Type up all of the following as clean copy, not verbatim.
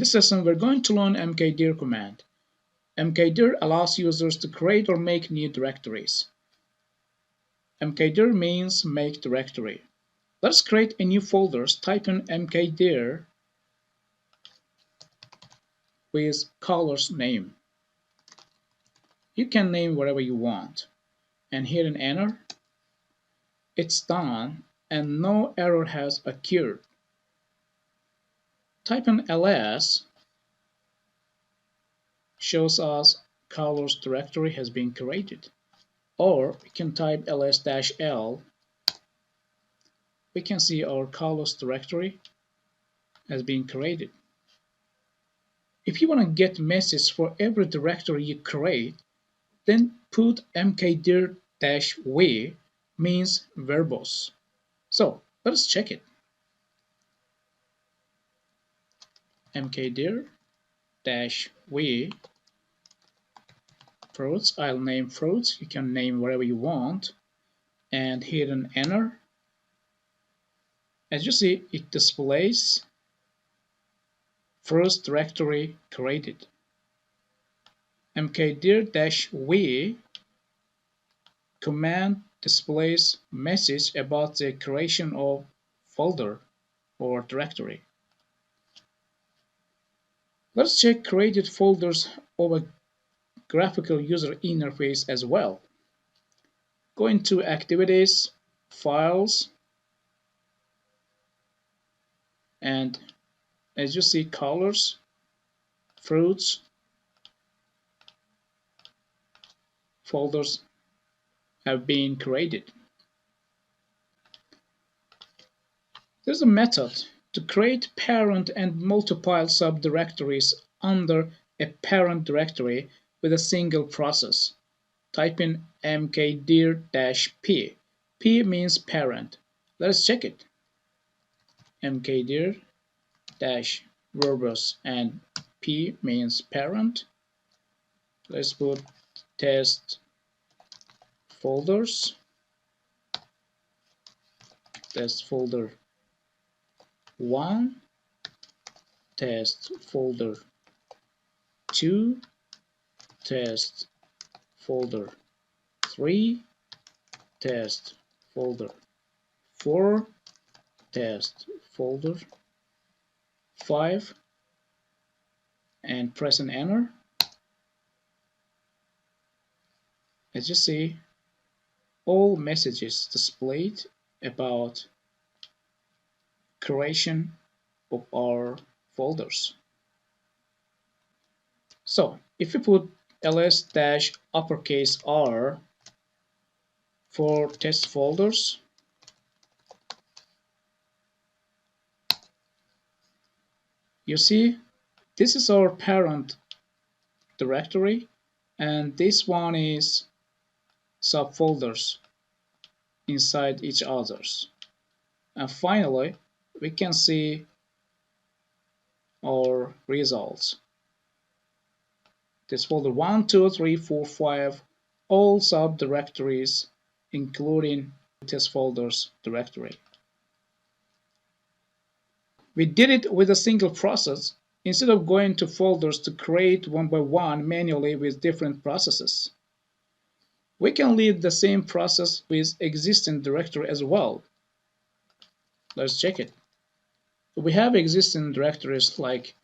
this lesson, we're going to learn mkdir command. Mkdir allows users to create or make new directories. Mkdir means make directory. Let's create a new folder. Type in mkdir with colors name. You can name whatever you want. And hit an enter. It's done and no error has occurred. Type in ls, shows us colors directory has been created. Or we can type ls-l. We can see our colors directory has been created. If you want to get messages for every directory you create, then put mkdir-v means verbose. So let's check it. mkdir-v fruits. I'll name fruits. You can name whatever you want. And hit an enter. As you see, it displays first directory created. mkdir-v command displays message about the creation of folder or directory. Let's check created folders over graphical user interface as well. Go into activities, files, and as you see, colors, fruits, folders have been created. There's a method to create parent and multiple subdirectories under a parent directory with a single process. Type in mkdir-p. P means parent. Let's check it. mkdir-verbose and p means parent. Let's put test folders, test folder 1, test folder 2, test folder 3, test folder 4, test folder 5, and press an enter. As you see, all messages displayed about creation of our folders. So if you put ls-uppercase R for test folders, you see this is our parent directory and this one is subfolders inside each others. And finally, we can see our results. This folder 1, 2, 3, 4, 5, all subdirectories including test folders directory. We did it with a single process instead of going to folders to create one by one manually with different processes. We can lead the same process with existing directory as well. Let's check it. We have existing directories like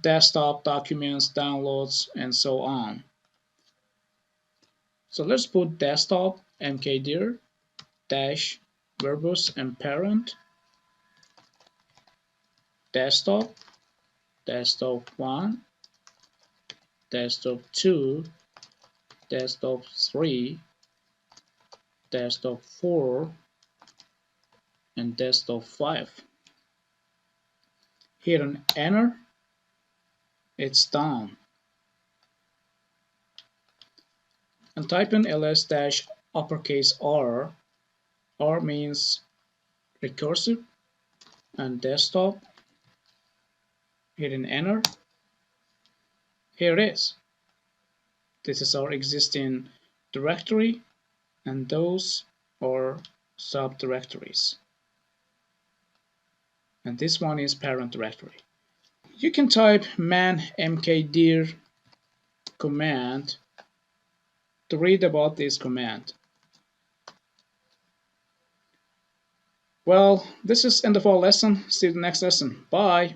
desktop, documents, downloads, and so on. So let's put desktop, mkdir, dash, verbose, and parent, desktop, desktop 1, desktop 2, desktop 3, desktop 4, and desktop 5. Hit an enter. It's done. And type in ls-uppercase R. R means recursive, and desktop. Hit an enter. Here it is. This is our existing directory, and those are subdirectories. And this one is parent directory. You can type man mkdir command to read about this command. Well, this is end of our lesson. See you in the next lesson. Bye.